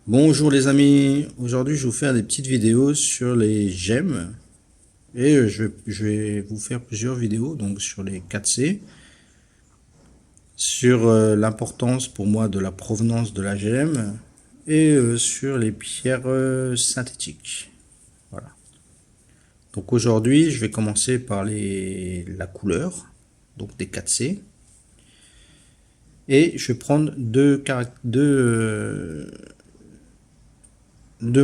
Bonjour les amis, aujourd'hui je vais vous faire des petites vidéos sur les gemmes et je vais vous faire plusieurs vidéos donc sur les 4C, sur l'importance pour moi de la provenance de la gemme et sur les pierres synthétiques. Voilà. Donc aujourd'hui je vais commencer par la couleur, donc des 4C, et je vais prendre deux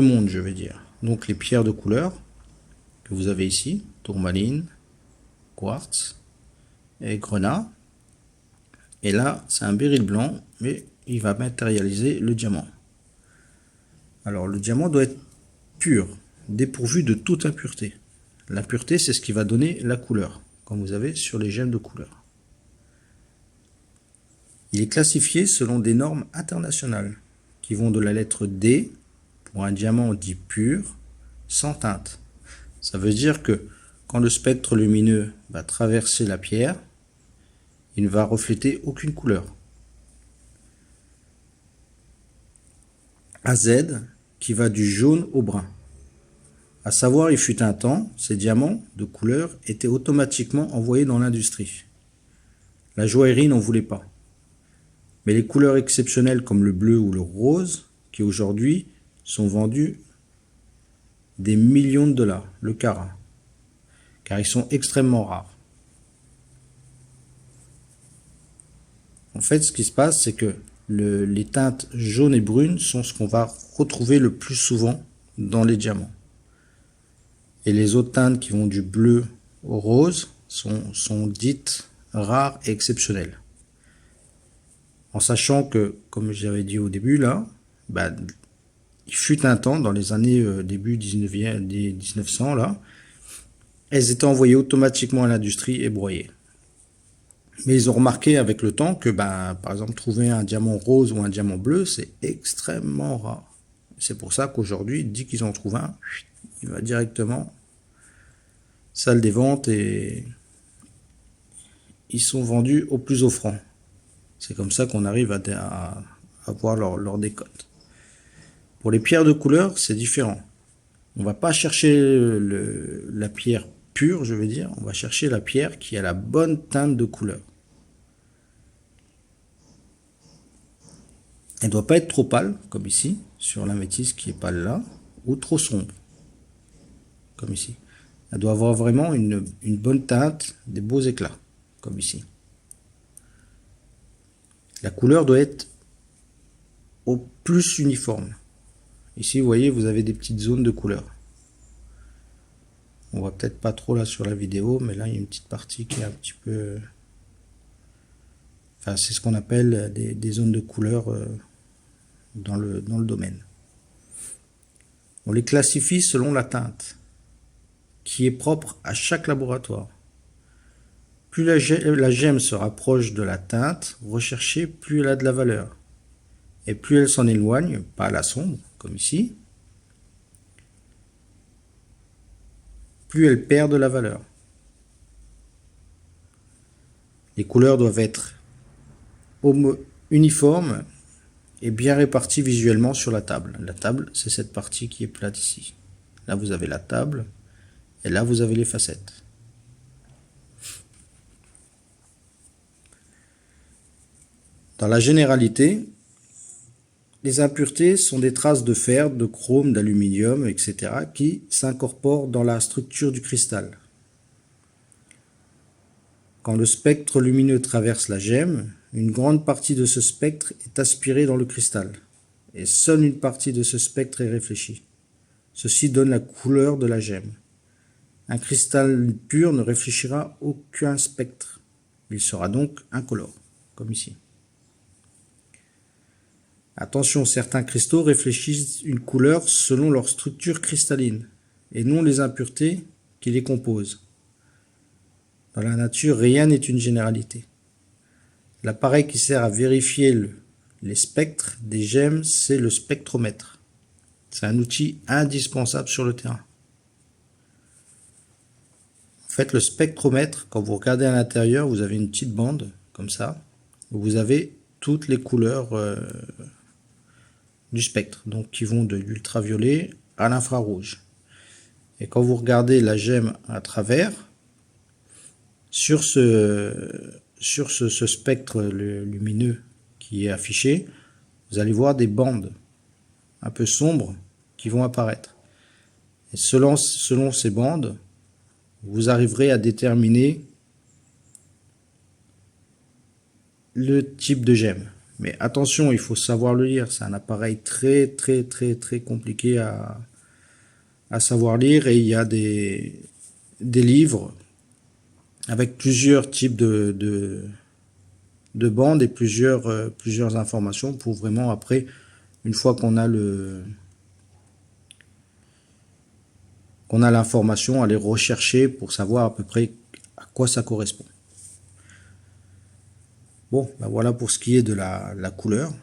mondes, je vais dire. Donc les pierres de couleur que vous avez ici, tourmaline, quartz et grenat. Et là, c'est un béryl blanc, mais il va matérialiser le diamant. Alors le diamant doit être pur, dépourvu de toute impureté. L'impureté, c'est ce qui va donner la couleur, comme vous avez sur les gemmes de couleur. Il est classifié selon des normes internationales, qui vont de la lettre D, pour un diamant dit pur, sans teinte. Ça veut dire que quand le spectre lumineux va traverser la pierre, il ne va refléter aucune couleur. À Z, qui va du jaune au brun. À savoir, il fut un temps, ces diamants de couleur étaient automatiquement envoyés dans l'industrie. La joaillerie n'en voulait pas. Mais les couleurs exceptionnelles comme le bleu ou le rose, qui aujourd'hui sont vendues des millions de dollars, le carat, car ils sont extrêmement rares. En fait, ce qui se passe, c'est que les teintes jaunes et brunes sont ce qu'on va retrouver le plus souvent dans les diamants. Et les autres teintes qui vont du bleu au rose sont dites rares et exceptionnelles. En sachant que, comme j'avais dit au début là, il fut un temps, dans les années début 1900 là, elles étaient envoyées automatiquement à l'industrie et broyées. Mais ils ont remarqué avec le temps que, par exemple, trouver un diamant rose ou un diamant bleu, c'est extrêmement rare. C'est pour ça qu'aujourd'hui, dès qu'ils en trouvent un, il va directement salle des ventes et ils sont vendus au plus offrant. C'est comme ça qu'on arrive à avoir leur décote. Pour les pierres de couleur, c'est différent. On va pas chercher la pierre pure, je veux dire, on va chercher la pierre qui a la bonne teinte de couleur. Elle ne doit pas être trop pâle, comme ici, sur l'améthyste qui est pâle là, ou trop sombre, comme ici. Elle doit avoir vraiment une bonne teinte, des beaux éclats, comme ici. La couleur doit être au plus uniforme. Ici, vous voyez, vous avez des petites zones de couleur. On voit peut-être pas trop là sur la vidéo, mais là, il y a une petite partie qui est un petit peu... Enfin, c'est ce qu'on appelle des zones de couleur dans le domaine. On les classifie selon la teinte, qui est propre à chaque laboratoire. Plus la gemme se rapproche de la teinte recherchée, plus elle a de la valeur. Et plus elle s'en éloigne, pas à la sombre, comme ici, plus elle perd de la valeur. Les couleurs doivent être uniformes et bien réparties visuellement sur la table. La table, c'est cette partie qui est plate ici. Là, vous avez la table, et là, vous avez les facettes. Dans la généralité, les impuretés sont des traces de fer, de chrome, d'aluminium, etc. qui s'incorporent dans la structure du cristal. Quand le spectre lumineux traverse la gemme, une grande partie de ce spectre est aspirée dans le cristal, et seule une partie de ce spectre est réfléchie. Ceci donne la couleur de la gemme. Un cristal pur ne réfléchira aucun spectre. Il sera donc incolore, comme ici. Attention, certains cristaux réfléchissent une couleur selon leur structure cristalline, et non les impuretés qui les composent. Dans la nature, rien n'est une généralité. L'appareil qui sert à vérifier les spectres des gemmes, c'est le spectromètre. C'est un outil indispensable sur le terrain. En fait, le spectromètre, quand vous regardez à l'intérieur, vous avez une petite bande, comme ça, où vous avez toutes les couleurs du spectre, donc qui vont de l'ultraviolet à l'infrarouge. Et quand vous regardez la gemme à travers, sur ce spectre lumineux qui est affiché, vous allez voir des bandes un peu sombres qui vont apparaître. Et selon ces bandes, vous arriverez à déterminer le type de gemme. Mais attention, il faut savoir le lire. C'est un appareil très compliqué à savoir lire, et il y a des livres avec plusieurs types de bandes et plusieurs informations pour vraiment, après, une fois qu'on a l'information, aller rechercher pour savoir à peu près à quoi ça correspond. Bon, ben voilà pour ce qui est de la couleur.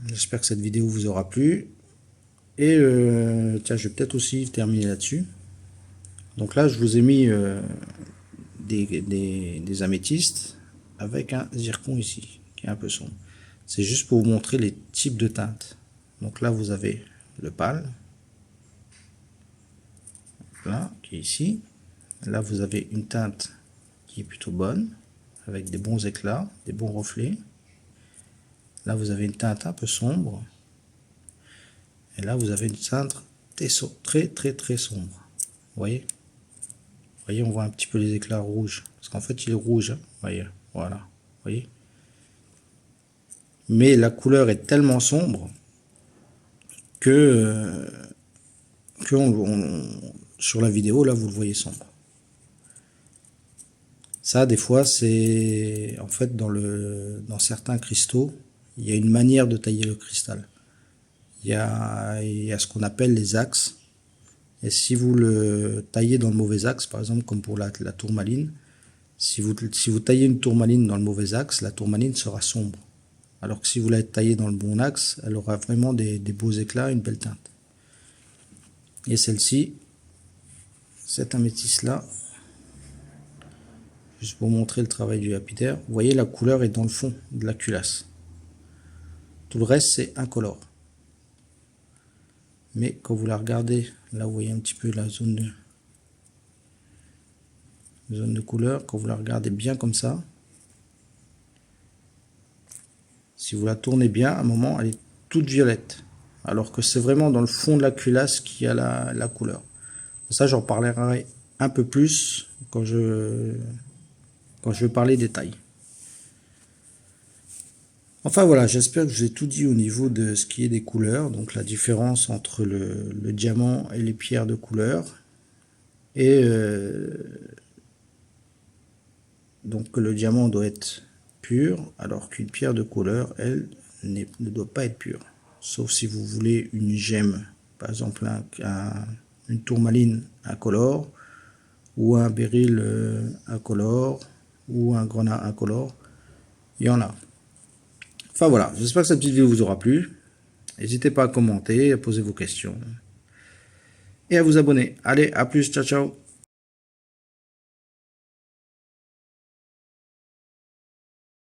J'espère que cette vidéo vous aura plu. Et tiens, je vais peut-être aussi terminer là-dessus. Donc là, je vous ai mis des améthystes avec un zircon ici, qui est un peu sombre. C'est juste pour vous montrer les types de teintes. Donc là, vous avez le pâle, là, qui est ici. Là, vous avez une teinte qui est plutôt bonne, avec des bons éclats, des bons reflets. Là, vous avez une teinte un peu sombre. Et là, vous avez une teinte très sombre. Vous voyez? Vous voyez, on voit un petit peu les éclats rouges. Parce qu'en fait, il est rouge. Hein, voyez, voilà. Vous voyez? Mais la couleur est tellement sombre que, sur la vidéo, là, vous le voyez sombre. Ça, des fois, c'est en fait dans certains cristaux, il y a une manière de tailler le cristal. Il y a ce qu'on appelle les axes. Et si vous le taillez dans le mauvais axe, par exemple, comme pour la tourmaline, si vous taillez une tourmaline dans le mauvais axe, la tourmaline sera sombre. Alors que si vous la taillez dans le bon axe, elle aura vraiment des beaux éclats, une belle teinte. Et celle-ci, cette améthyste-là, juste pour montrer le travail du lapidaire, vous voyez, la couleur est dans le fond de la culasse. Tout le reste, c'est incolore. Mais quand vous la regardez, là vous voyez un petit peu la zone de couleur, quand vous la regardez bien comme ça, si vous la tournez bien, à un moment elle est toute violette, alors que c'est vraiment dans le fond de la culasse qu'il y a la couleur. Ça, j'en parlerai un peu plus quand je vais parler des tailles. Enfin voilà, j'espère que je vous ai tout dit au niveau de ce qui est des couleurs, donc la différence entre le diamant et les pierres de couleur. Et donc le diamant doit être pur, alors qu'une pierre de couleur, elle, ne doit pas être pure. Sauf si vous voulez une gemme, par exemple une tourmaline incolore, ou un béryl incolore, ou un grenat incolore, il y en a. Enfin voilà, j'espère que cette petite vidéo vous aura plu. N'hésitez pas à commenter, à poser vos questions et à vous abonner. Allez, à plus, ciao ciao.